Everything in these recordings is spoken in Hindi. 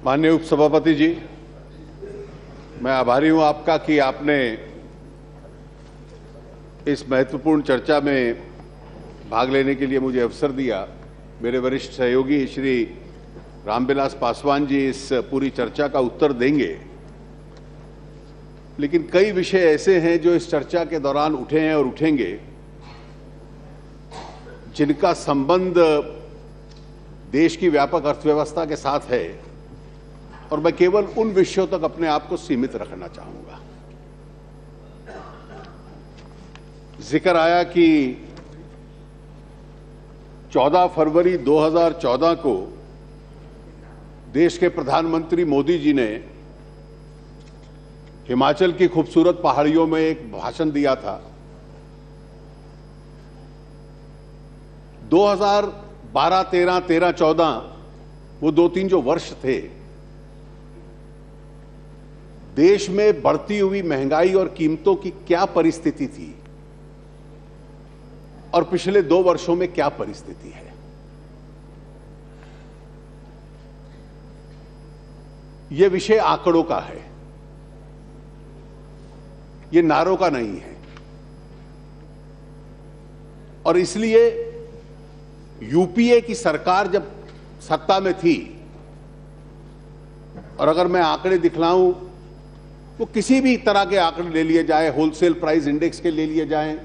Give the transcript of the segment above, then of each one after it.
माननीय उपसभापति जी, मैं आभारी हूं आपका कि आपने इस महत्वपूर्ण चर्चा में भाग लेने के लिए मुझे अवसर दिया। मेरे वरिष्ठ सहयोगी श्री रामविलास पासवान जी इस पूरी चर्चा का उत्तर देंगे, लेकिन कई विषय ऐसे हैं जो इस चर्चा के दौरान उठे हैं और उठेंगे, जिनका संबंध देश की व्यापक अर्थव्यवस्था के साथ है, और मैं केवल उन विषयों तक अपने आप को सीमित रखना चाहूंगा। जिक्र आया कि 14 फरवरी 2014 को देश के प्रधानमंत्री मोदी जी ने हिमाचल की खूबसूरत पहाड़ियों में एक भाषण दिया था। 2012, 13, 14 वो 2-3 जो वर्ष थे, देश में बढ़ती हुई महंगाई और कीमतों की क्या परिस्थिति थी और पिछले 2 वर्षों में क्या परिस्थिति है। यह विषय आंकड़ों का है, ये नारों का नहीं है। और इसलिए यूपीए की सरकार जब सत्ता में थी, और अगर मैं आंकड़े दिखलाऊं तो किसी भी तरह के आंकड़े ले लिए जाए, होलसेल प्राइस इंडेक्स के ले लिए जाएं,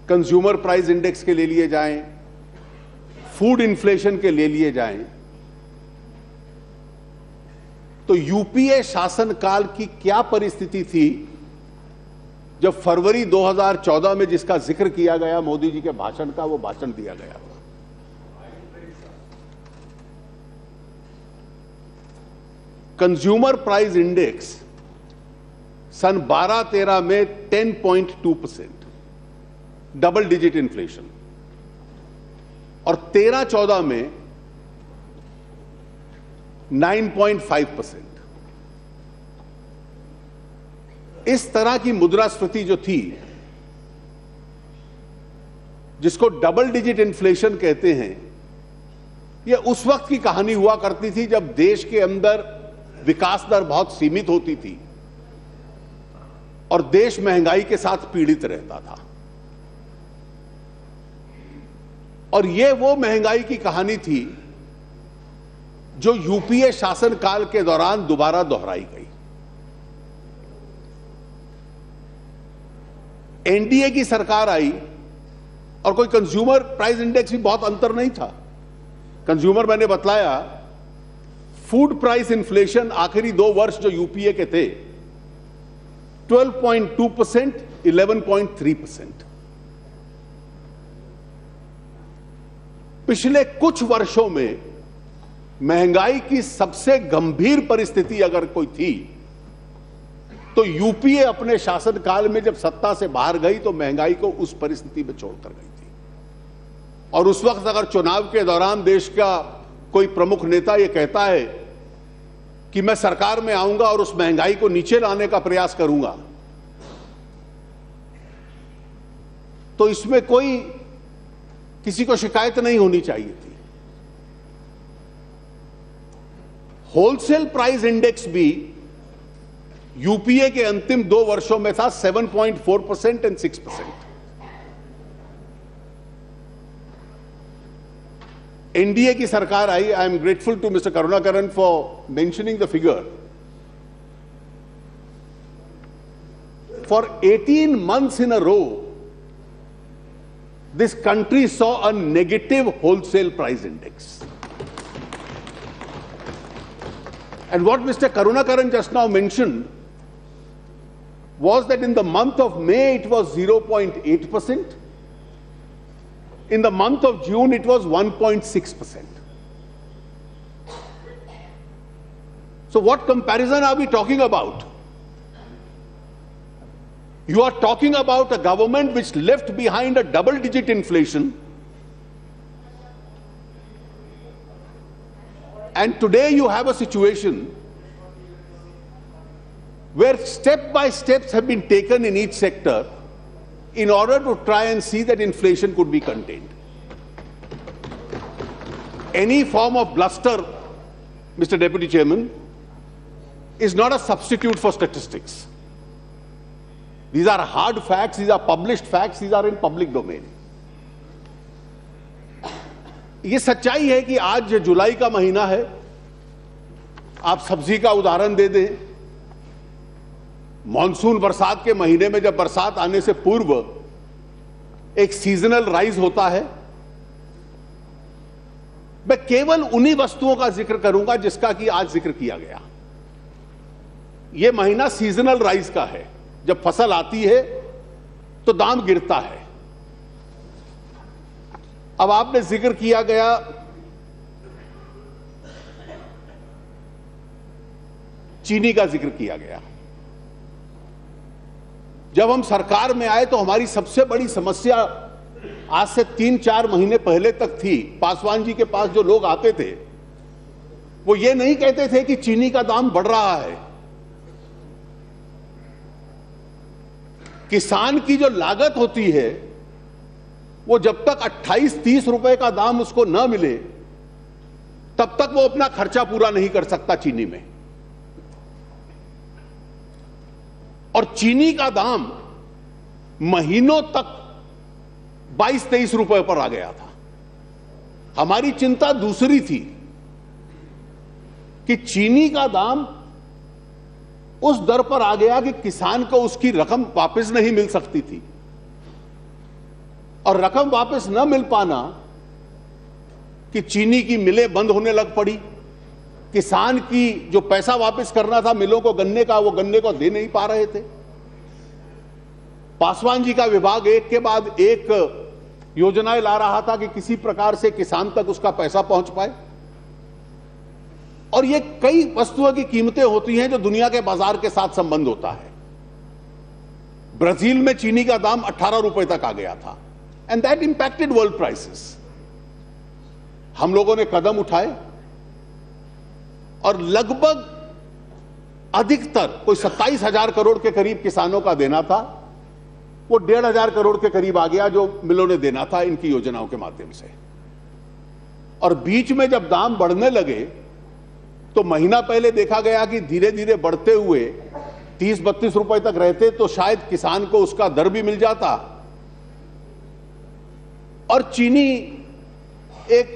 कंज्यूमर प्राइस इंडेक्स के ले लिए जाएं, फूड इन्फ्लेशन के ले लिए जाएं, तो यूपीए शासनकाल की क्या परिस्थिति थी जब फरवरी 2014 में जिसका जिक्र किया गया मोदी जी के भाषण का, वो भाषण दिया गया था। कंज्यूमर प्राइस इंडेक्स सन 12-13 में 10.2%, डबल डिजिट इन्फ्लेशन, और 13-14 में 9.5%। इस तरह की मुद्रास्फीति जो थी, जिसको डबल डिजिट इन्फ्लेशन कहते हैं, यह उस वक्त की कहानी हुआ करती थी जब देश के अंदर विकास दर बहुत सीमित होती थी और देश महंगाई के साथ पीड़ित रहता था। और यह वो महंगाई की कहानी थी जो यूपीए शासनकाल के दौरान दोबारा दोहराई गई। एनडीए की सरकार आई और कोई कंज्यूमर प्राइस इंडेक्स भी बहुत अंतर नहीं था। कंज्यूमर मैंने बतलाया, फूड प्राइस इन्फ्लेशन आखिरी 2 वर्ष जो यूपीए के थे 12.2%, 11.3%। पिछले कुछ वर्षों में महंगाई की सबसे गंभीर परिस्थिति अगर कोई थी तो यूपीए अपने शासनकाल में जब सत्ता से बाहर गई तो महंगाई को उस परिस्थिति में छोड़कर गई थी। और उस वक्त अगर चुनाव के दौरान देश का कोई प्रमुख नेता यह कहता है कि मैं सरकार में आऊंगा और उस महंगाई को नीचे लाने का प्रयास करूंगा, तो इसमें कोई किसी को शिकायत नहीं होनी चाहिए थी। होलसेल प्राइस इंडेक्स भी यूपीए के अंतिम 2 वर्षों में था 7.4% एंड 6%। एनडीए की सरकार आई। I am grateful to mister Karunakaran for mentioning the figure. For 18 months in a row, this country saw a negative wholesale price index. And what Mr. Karunakaran just now mentioned was that in the month of May it was 0.8%. In the month of June it was 1.6%. So what comparison are we talking about? You are talking about a government which left behind a double-digit inflation, and today you have a situation where step-by-steps have been taken in each sector in order to try and see that inflation could be contained. Any form of bluster Mr. Deputy Chairman, is not a substitute for statistics. These are hard facts, these are published facts, these are in public domain. ये सच्चाई है कि आज जुलाई का महीना है, आप सब्जी का उदाहरण दे दें, मॉनसून बरसात के महीने में जब बरसात आने से पूर्व एक सीजनल राइज होता है। मैं केवल उन्हीं वस्तुओं का जिक्र करूंगा जिसका कि आज जिक्र किया गया। यह महीना सीजनल राइज का है, जब फसल आती है तो दाम गिरता है। अब आपने जिक्र किया गया चीनी का जिक्र किया गया। जब हम सरकार में आए तो हमारी सबसे बड़ी समस्या आज से 3-4 महीने पहले तक थी। पासवान जी के पास जो लोग आते थे वो ये नहीं कहते थे कि चीनी का दाम बढ़ रहा है। किसान की जो लागत होती है वो जब तक 28-30 रुपए का दाम उसको न मिले तब तक वो अपना खर्चा पूरा नहीं कर सकता चीनी में। और चीनी का दाम महीनों तक 22-23 रुपए पर आ गया था। हमारी चिंता दूसरी थी कि चीनी का दाम उस दर पर आ गया कि किसान को उसकी रकम वापस नहीं मिल सकती थी, और रकम वापस न मिल पाना कि चीनी की मिलें बंद होने लग पड़ी। किसान की जो पैसा वापस करना था मिलों को गन्ने का, वो गन्ने को दे नहीं पा रहे थे। पासवान जी का विभाग एक के बाद एक योजनाएं ला रहा था कि किसी प्रकार से किसान तक उसका पैसा पहुंच पाए। और ये कई वस्तुओं की कीमतें होती हैं जो दुनिया के बाजार के साथ संबंध होता है। ब्राजील में चीनी का दाम 18 रुपए तक आ गया था, and that impacted world prices. हम लोगों ने कदम उठाए और लगभग अधिकतर कोई 27,000 करोड़ के करीब किसानों का देना था, वो 1,500 करोड़ के करीब आ गया जो मिलों ने देना था इनकी योजनाओं के माध्यम से। और बीच में जब दाम बढ़ने लगे तो महीना पहले देखा गया कि धीरे धीरे बढ़ते हुए 30-32 रुपए तक रहते तो शायद किसान को उसका दर भी मिल जाता और चीनी एक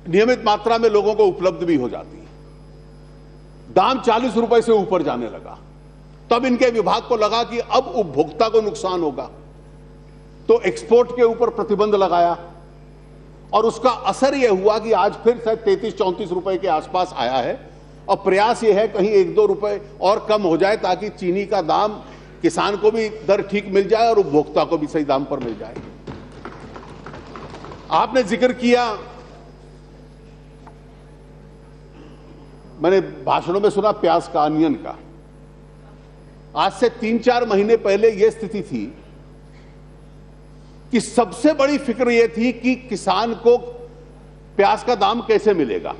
नियमित मात्रा में लोगों को उपलब्ध भी हो जाती। दाम 40 रुपए से ऊपर जाने लगा। तब इनके विभाग को लगा कि अब उपभोक्ता को नुकसान होगा, तो एक्सपोर्ट के ऊपर प्रतिबंध लगाया और उसका असर यह हुआ कि आज फिर शायद 33-34 रुपए के आसपास आया है। और प्रयास यह है कहीं 1-2 रुपए और कम हो जाए ताकि चीनी का दाम किसान को भी दर ठीक मिल जाए और उपभोक्ता को भी सही दाम पर मिल जाए। आपने जिक्र किया, मैंने भाषणों में सुना प्याज का, अनियन का। आज से 3-4 महीने पहले यह स्थिति थी कि सबसे बड़ी फिक्र यह थी कि किसान को प्याज का दाम कैसे मिलेगा।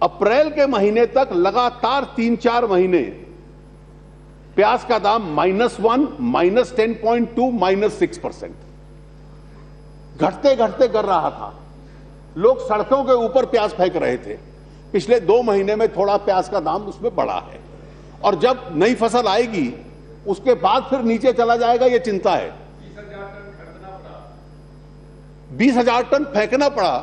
अप्रैल के महीने तक लगातार 3-4 महीने प्याज का दाम -1, -10.2, -6% घटते घटते गिर रहा था। लोग सड़कों के ऊपर प्याज फेंक रहे थे। पिछले 2 महीने में थोड़ा प्याज का दाम उसमें बढ़ा है, और जब नई फसल आएगी उसके बाद फिर नीचे चला जाएगा, यह चिंता है। 20,000 टन फेंकना पड़ा,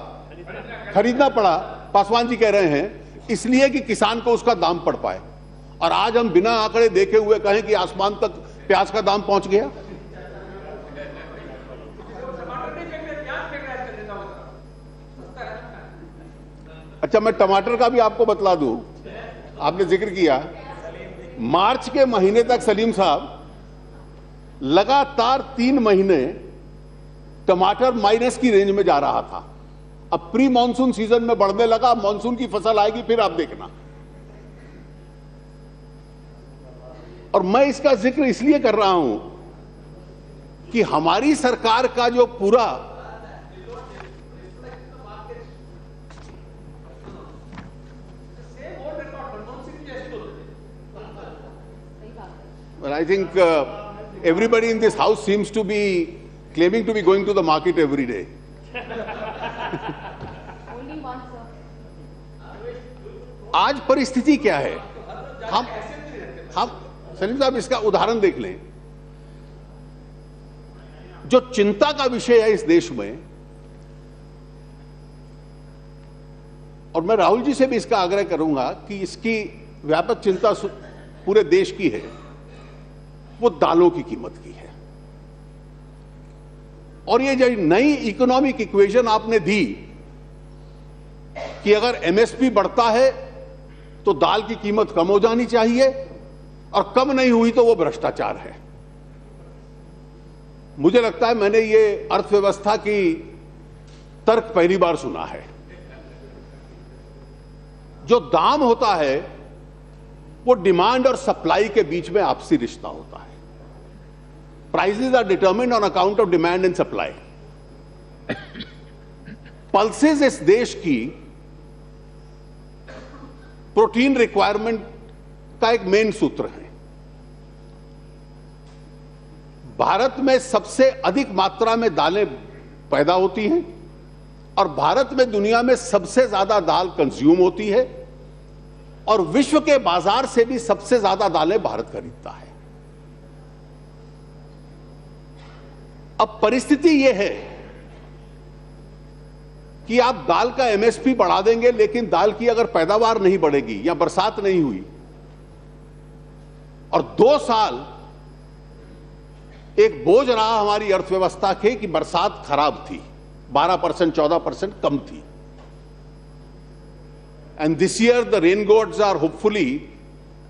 खरीदना पड़ा, पासवान जी कह रहे हैं, इसलिए कि किसान को उसका दाम पड़ पाए। और आज हम बिना आंकड़े देखे हुए कहें कि आसमान तक प्याज का दाम पहुंच गया। अच्छा, मैं टमाटर का भी आपको बतला दूं। आपने जिक्र किया, मार्च के महीने तक सलीम साहब लगातार 3 महीने टमाटर माइनस की रेंज में जा रहा था। अब प्री मॉनसून सीजन में बढ़ने लगा, मॉनसून की फसल आएगी फिर आप देखना। और मैं इसका जिक्र इसलिए कर रहा हूं कि हमारी सरकार का जो पूरा Well, I think everybody in this house seems to be claiming to be going to the market every day. Only आज परिस्थिति क्या है? हम सलीम साहब इसका उदाहरण देख लें। जो चिंता का विषय है इस देश में, और मैं राहुल जी से भी इसका आग्रह करूंगा कि इसकी व्यापक चिंता पूरे देश की है, वो दालों की कीमत की है। और ये जो नई इकोनॉमिक इक्वेशन आपने दी कि अगर एमएसपी बढ़ता है तो दाल की कीमत कम हो जानी चाहिए, और कम नहीं हुई तो वो भ्रष्टाचार है। मुझे लगता है मैंने ये अर्थव्यवस्था की तर्क पहली बार सुना है। जो दाम होता है वो डिमांड और सप्लाई के बीच में आपसी रिश्ता होता है। Prices are determined on account of demand and supply. Pulses इस देश की प्रोटीन रिक्वायरमेंट का एक मेन सूत्र है। भारत में सबसे अधिक मात्रा में दालें पैदा होती हैं, और भारत में दुनिया में सबसे ज्यादा दाल कंज्यूम होती है, और विश्व के बाजार से भी सबसे ज्यादा दालें भारत खरीदता है। अब परिस्थिति यह है कि आप दाल का एमएसपी बढ़ा देंगे, लेकिन दाल की अगर पैदावार नहीं बढ़ेगी या बरसात नहीं हुई, और 2 साल एक बोझ रहा हमारी अर्थव्यवस्था के कि बरसात खराब थी, 12% 14% कम थी। And this year the rain gods are hopefully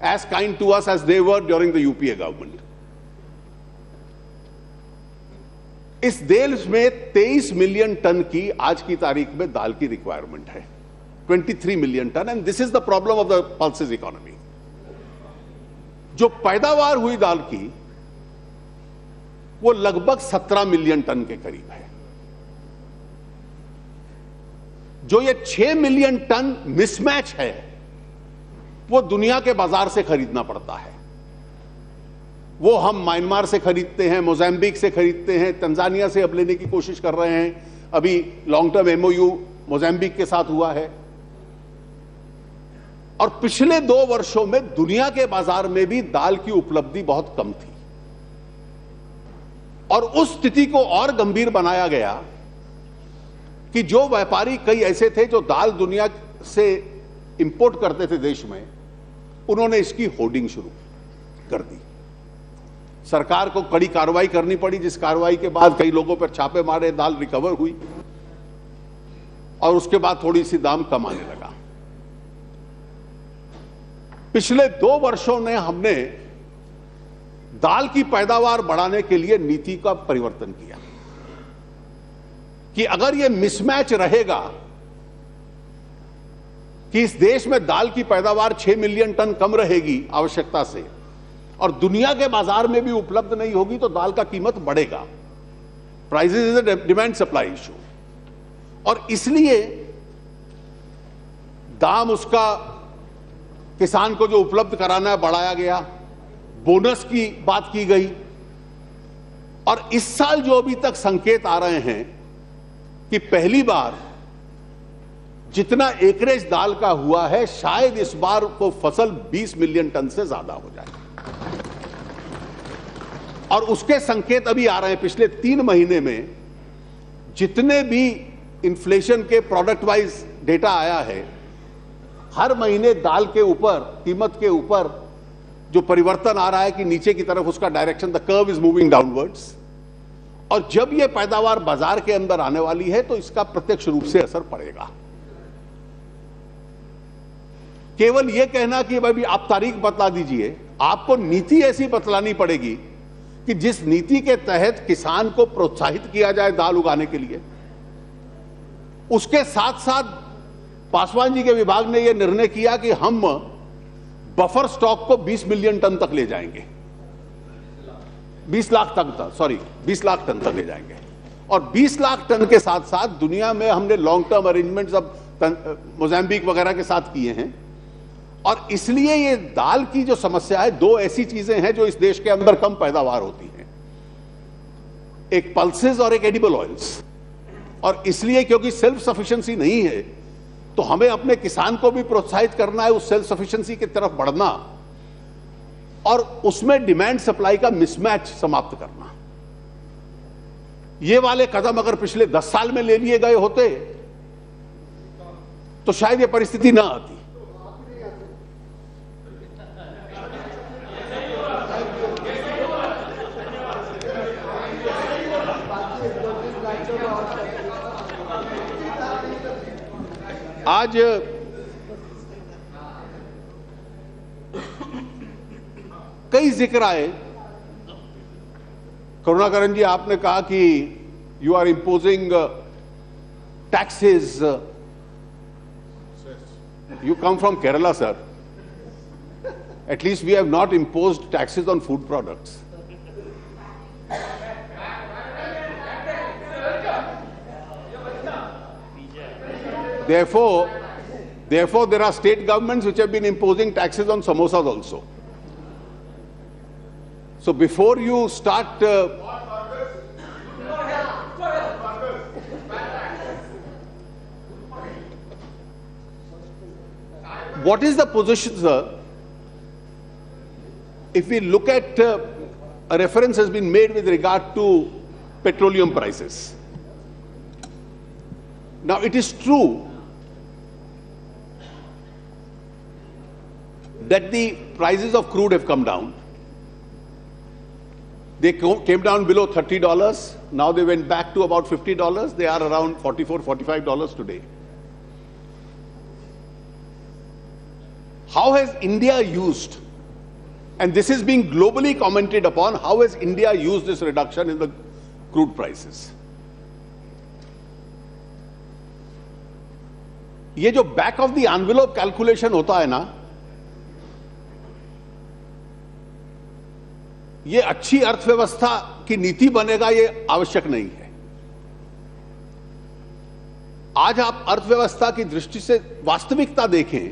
as kind to us as they were during the UPA government. इस देश में 23 मिलियन टन की आज की तारीख में दाल की रिक्वायरमेंट है, 23 million ton, and this is the problem of the pulses economy. जो पैदावार हुई दाल की वो लगभग 17 मिलियन टन के करीब है। जो ये 6 मिलियन टन मिसमैच है वो दुनिया के बाजार से खरीदना पड़ता है। वो हम म्यांमार से खरीदते हैं, मोजाम्बिक से खरीदते हैं, तंजानिया से अब लेने की कोशिश कर रहे हैं। अभी लॉन्ग टर्म एमओयू मोजाम्बिक के साथ हुआ है। और पिछले 2 वर्षों में दुनिया के बाजार में भी दाल की उपलब्धि बहुत कम थी, और उस स्थिति को और गंभीर बनाया गया कि जो व्यापारी कई ऐसे थे जो दाल दुनिया से इंपोर्ट करते थे देश में, उन्होंने इसकी होर्डिंग शुरू कर दी। सरकार को कड़ी कार्रवाई करनी पड़ी, जिस कार्रवाई के बाद कई लोगों पर छापे मारे, दाल रिकवर हुई, और उसके बाद थोड़ी सी दाम कम आने लगा। पिछले 2 वर्षों में हमने दाल की पैदावार बढ़ाने के लिए नीति का परिवर्तन किया कि अगर यह मिसमैच रहेगा कि इस देश में दाल की पैदावार 6 मिलियन टन कम रहेगी आवश्यकता से, और दुनिया के बाजार में भी उपलब्ध नहीं होगी, तो दाल का कीमत बढ़ेगा। Prices is a demand supply issue, और इसलिए दाम उसका किसान को जो उपलब्ध कराना है बढ़ाया गया, बोनस की बात की गई। और इस साल जो अभी तक संकेत आ रहे हैं कि पहली बार जितना एकरेज दाल का हुआ है, शायद इस बार को फसल 20 मिलियन टन से ज्यादा हो जाए, और उसके संकेत अभी आ रहे हैं। पिछले 3 महीने में जितने भी इन्फ्लेशन के प्रोडक्ट वाइज डेटा आया है, हर महीने दाल के ऊपर, कीमत के ऊपर जो परिवर्तन आ रहा है कि नीचे की तरफ उसका direction, the curve is moving downwards. और जब यह पैदावार बाजार के अंदर आने वाली है तो इसका प्रत्यक्ष रूप से असर पड़ेगा। केवल यह कहना कि भाई आप तारीख बतला दीजिए, आपको नीति ऐसी बतलानी पड़ेगी कि जिस नीति के तहत किसान को प्रोत्साहित किया जाए दाल उगाने के लिए। उसके साथ साथ पासवान जी के विभाग ने यह निर्णय किया कि हम बफर स्टॉक को 20 मिलियन टन तक ले जाएंगे, 20 लाख टन तक ले जाएंगे। और 20 लाख टन के साथ साथ दुनिया में हमने लॉन्ग टर्म अरेंजमेंट्स अब मोजाम्बिक वगैरह के साथ किए हैं। और इसलिए ये दाल की जो समस्या है, 2 ऐसी चीजें हैं जो इस देश के अंदर कम पैदावार होती हैं, एक पल्सेस और एक एडिबल ऑयल्स। और इसलिए क्योंकि सेल्फ सफिशिएंसी नहीं है, तो हमें अपने किसान को भी प्रोत्साहित करना है उस सेल्फ सफिशिएंसी की तरफ बढ़ना और उसमें डिमांड सप्लाई का मिसमैच समाप्त करना। ये वाले कदम अगर पिछले 10 साल में ले लिए गए होते तो शायद ये परिस्थिति ना आती। आज कई जिक्र आए। करुणाकरण जी, आपने कहा कि you are imposing taxes. You come from Kerala sir, at least we have not imposed taxes on food products. Therefore, there are state governments which have been imposing taxes on samosas also. So before you start, what is the position, sir? If we look at a reference has been made with regard to petroleum prices. Now, it is true that the prices of crude have come down. They came down below $30. Now they went back to about $50. They are around $44, $45 today. How has India used, and this is being globally commented upon, how has India used this reduction in the crude prices? ये जो back of the envelope calculation होता है ना, ये अच्छी अर्थव्यवस्था की नीति बनेगा ये आवश्यक नहीं है। आज आप अर्थव्यवस्था की दृष्टि से वास्तविकता देखें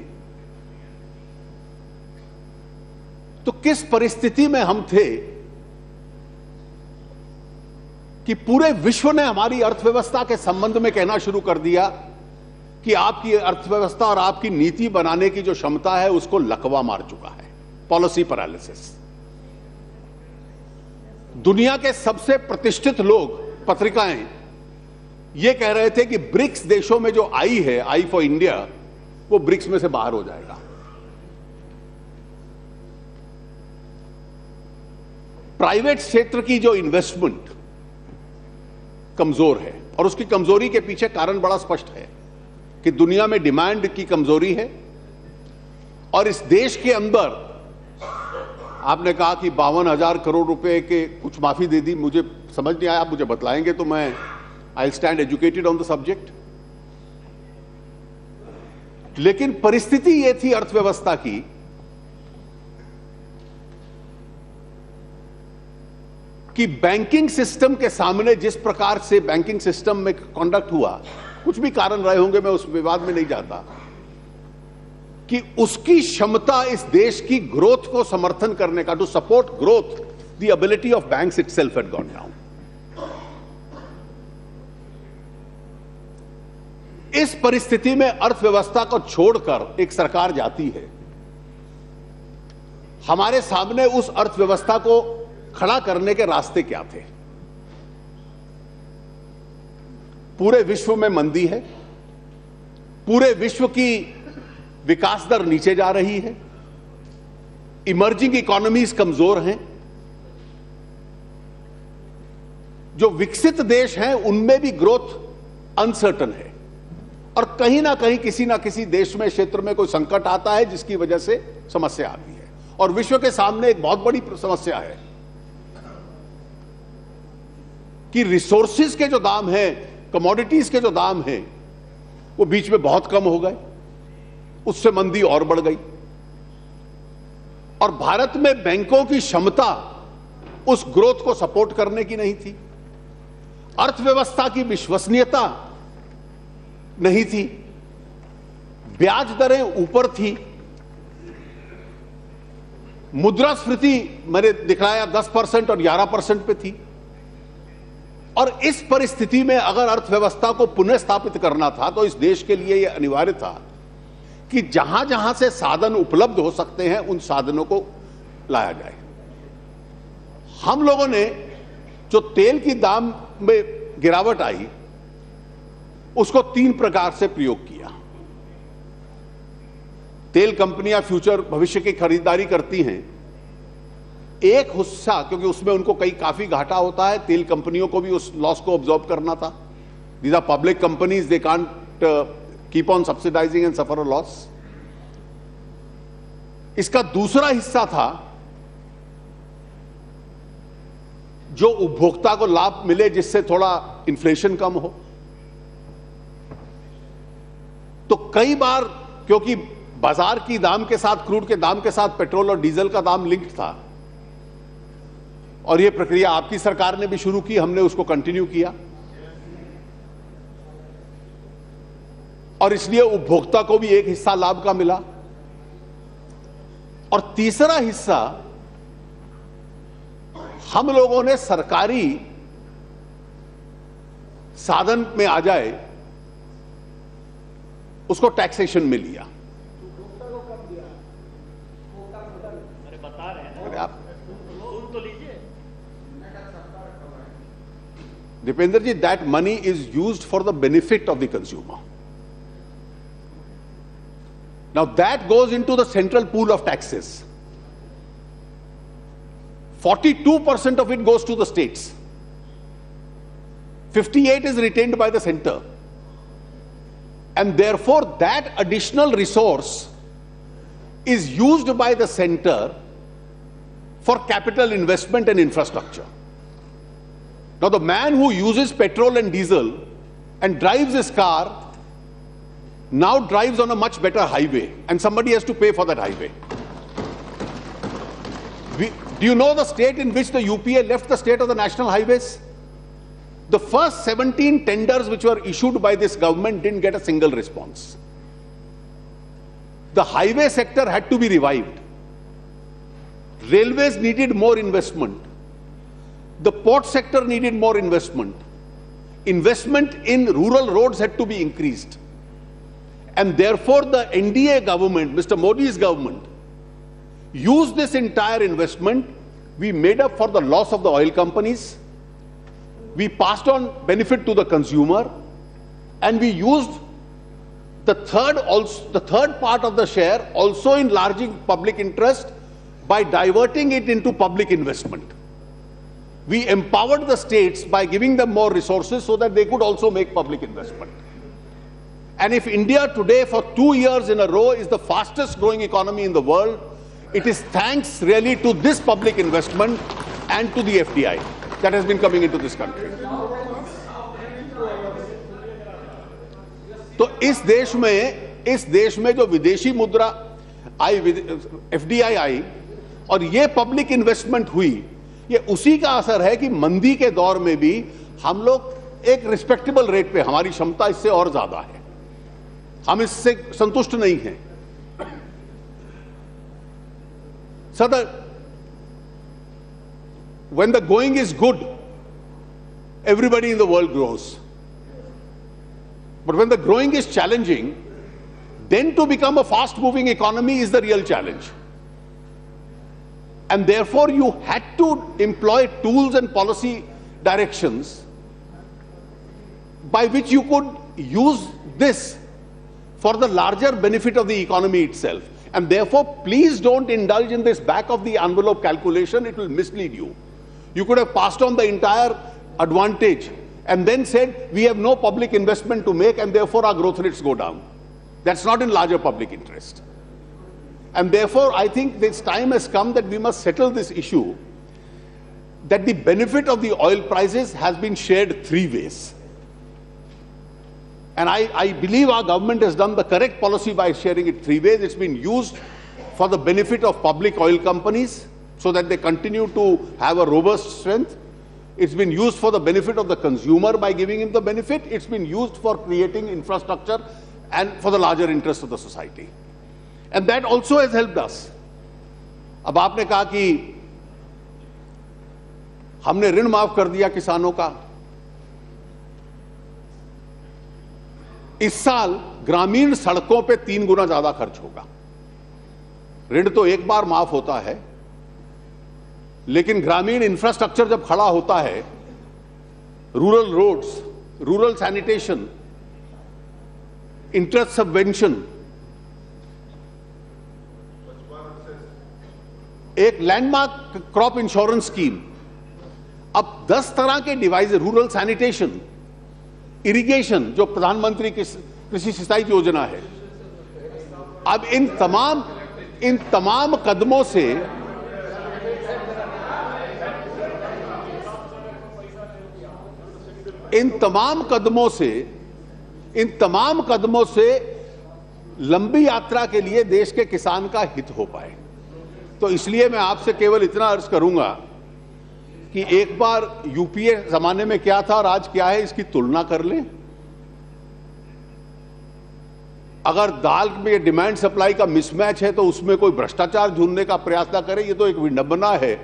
तो किस परिस्थिति में हम थे कि पूरे विश्व ने हमारी अर्थव्यवस्था के संबंध में कहना शुरू कर दिया कि आपकी अर्थव्यवस्था और आपकी नीति बनाने की जो क्षमता है उसको लकवा मार चुका है, पॉलिसी पैरालिसिस। दुनिया के सबसे प्रतिष्ठित लोग, पत्रिकाएं ये कह रहे थे कि ब्रिक्स देशों में जो आई है, आई फॉर इंडिया, वो ब्रिक्स में से बाहर हो जाएगा। प्राइवेट क्षेत्र की जो इन्वेस्टमेंट कमजोर है और उसकी कमजोरी के पीछे कारण बड़ा स्पष्ट है कि दुनिया में डिमांड की कमजोरी है और इस देश के अंदर आपने कहा कि 52,000 करोड़ रुपए के कुछ माफी दे दी, मुझे समझ नहीं आया, आप मुझे बतलाएंगे तो मैं I stand educated on the subject. लेकिन परिस्थिति यह थी अर्थव्यवस्था की कि बैंकिंग सिस्टम के सामने जिस प्रकार से बैंकिंग सिस्टम में कंडक्ट हुआ, कुछ भी कारण रहे होंगे, मैं उस विवाद में नहीं जाता, कि उसकी क्षमता इस देश की ग्रोथ को समर्थन करने का, to support growth, the ability of banks itself had gone down. इस परिस्थिति में अर्थव्यवस्था को छोड़कर एक सरकार जाती है, हमारे सामने उस अर्थव्यवस्था को खड़ा करने के रास्ते क्या थे? पूरे विश्व में मंदी है, पूरे विश्व की विकास दर नीचे जा रही है, इमर्जिंग इकोनॉमीज कमजोर हैं, जो विकसित देश हैं उनमें भी ग्रोथ अनसर्टन है और कहीं ना कहीं किसी ना किसी देश में, क्षेत्र में कोई संकट आता है जिसकी वजह से समस्या आती है। और विश्व के सामने एक बहुत बड़ी समस्या है कि रिसोर्सेज के जो दाम हैं, कमोडिटीज के जो दाम हैं, वो बीच में बहुत कम हो गए, उससे मंदी और बढ़ गई। और भारत में बैंकों की क्षमता उस ग्रोथ को सपोर्ट करने की नहीं थी, अर्थव्यवस्था की विश्वसनीयता नहीं थी, ब्याज दरें ऊपर थी, मुद्रास्फीति मैंने दिखलाया 10% और 11% पे थी। और इस परिस्थिति में अगर अर्थव्यवस्था को पुनः स्थापित करना था तो इस देश के लिए यह अनिवार्य था कि जहां जहां से साधन उपलब्ध हो सकते हैं उन साधनों को लाया जाए। हम लोगों ने जो तेल की दाम में गिरावट आई उसको 3 प्रकार से प्रयोग किया। तेल कंपनियां फ्यूचर भविष्य की खरीदारी करती हैं। एक हिस्सा, क्योंकि उसमें उनको काफी घाटा होता है, तेल कंपनियों को भी उस लॉस को ऑब्जॉर्व करना था। These are public companies, they can't keep on subsidizing and suffer a loss. इसका दूसरा हिस्सा था जो उपभोक्ता को लाभ मिले, जिससे थोड़ा इन्फ्लेशन कम हो। तो कई बार क्योंकि बाजार की दाम के साथ, क्रूड के दाम के साथ पेट्रोल और डीजल का दाम लिंक्ड था, और यह प्रक्रिया आपकी सरकार ने भी शुरू की, हमने उसको कंटिन्यू किया, और इसलिए उपभोक्ता को भी एक हिस्सा लाभ का मिला। और तीसरा हिस्सा हम लोगों ने सरकारी साधन में आ जाए उसको टैक्सेशन में लिया। अरे बता रहे हैं ना, आप सुन तो लीजिए। Dipender ji, that money is used for the benefit of the consumer. Now that goes into the central pool of taxes. 42% of it goes to the states. 58% is retained by the center. And therefore that additional resource is used by the center for capital investment and infrastructure. Now the man who uses petrol and diesel and drives his car now drives on a much better highway, and somebody has to pay for that highway. Do you know the state in which the UPA left the state of the national highways? The first 17 tenders which were issued by this government didn't get a single response. The highway sector had to be revived. Railways needed more investment. The port sector needed more investment. Investment in rural roads had to be increased. And therefore the NDA government, Mr. Modi's government, used this entire investment. We made up for the loss of the oil companies. We passed on benefit to the consumer, and we used the third part of the share also in enlarging public interest by diverting it into public investment. We empowered the states by giving them more resources so that they could also make public investment. And if India today for 2 years in a row is the fastest growing economy in the world, it is thanks really to this public investment and to the FDI that has been coming into this country. तो इस देश में जो विदेशी मुद्रा आई, FDI आई, और ये पब्लिक इन्वेस्टमेंट हुई, ये उसी का असर है कि मंदी के दौर में भी हम लोग एक रिस्पेक्टेबल रेट पे, हमारी क्षमता इससे और ज्यादा है, हम इससे संतुष्ट नहीं हैं। So when the going is good, everybody in the world grows. But when the growing is challenging, then to become a fast-moving economy is the real challenge. And therefore you had to employ tools and policy directions by which you could use this for the larger benefit of the economy itself. And therefore, please don't indulge in this back of the envelope calculation. It will mislead you. You could have passed on the entire advantage and then said, we have no public investment to make and therefore our growth rates go down. That's not in larger public interest. And therefore, I think this time has come that we must settle this issue, that the benefit of the oil prices has been shared 3 ways. And I believe our government has done the correct policy by sharing it 3 ways. It's been used for the benefit of public oil companies so that they continue to have a robust strength. It's been used for the benefit of the consumer by giving him the benefit. It's been used for creating infrastructure and for the larger interest of the society. And that also has helped us. अब आपने कहा कि हमने ऋण माफ कर दिया किसानों का, इस साल ग्रामीण सड़कों पे 3 गुना ज्यादा खर्च होगा। ऋण तो एक बार माफ होता है, लेकिन ग्रामीण इंफ्रास्ट्रक्चर जब खड़ा होता है, rural roads, rural sanitation, interest subvention, एक लैंडमार्क क्रॉप इंश्योरेंस स्कीम, अब 10 तरह के डिवाइस, रूरल सैनिटेशन, इरिगेशन जो प्रधानमंत्री कृषि सिंचाई योजना है, अब इन तमाम कदमों से इन तमाम कदमों से लंबी यात्रा के लिए देश के किसान का हित हो पाए। तो इसलिए मैं आपसे केवल इतना अर्ज करूंगा कि एक बार यूपीए जमाने में क्या था और आज क्या है, इसकी तुलना कर लें। अगर दाल में डिमांड सप्लाई का मिसमैच है तो उसमें कोई भ्रष्टाचार ढूंढने का प्रयास ना करें। ये तो एक विडंबना है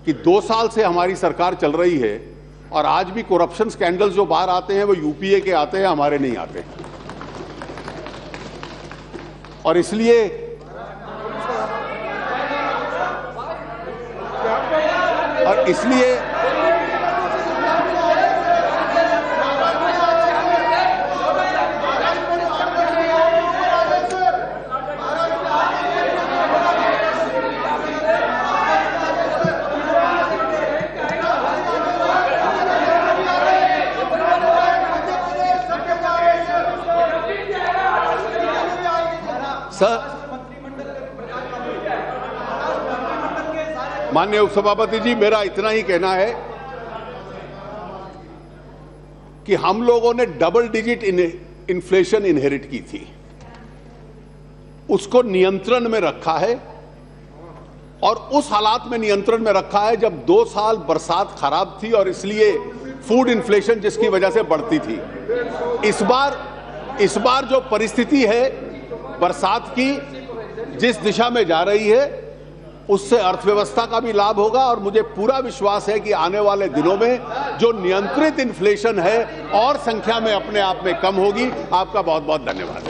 कि 2 साल से हमारी सरकार चल रही है और आज भी करप्शन स्कैंडल्स जो बाहर आते हैं वो यूपीए के आते हैं, हमारे नहीं आते। और इसलिए माननीय उपसभापति जी, मेरा इतना ही कहना है कि हम लोगों ने डबल डिजिट इन्फ्लेशन इनहेरिट की थी, उसको नियंत्रण में रखा है और उस हालात में नियंत्रण में रखा है जब 2 साल बरसात खराब थी और इसलिए फूड इन्फ्लेशन जिसकी वजह से बढ़ती थी। इस बार जो परिस्थिति है बरसात की जिस दिशा में जा रही है उससे अर्थव्यवस्था का भी लाभ होगा और मुझे पूरा विश्वास है कि आने वाले दिनों में जो नियंत्रित इन्फ्लेशन है और संख्या में अपने आप में कम होगी। आपका बहुत बहुत धन्यवाद।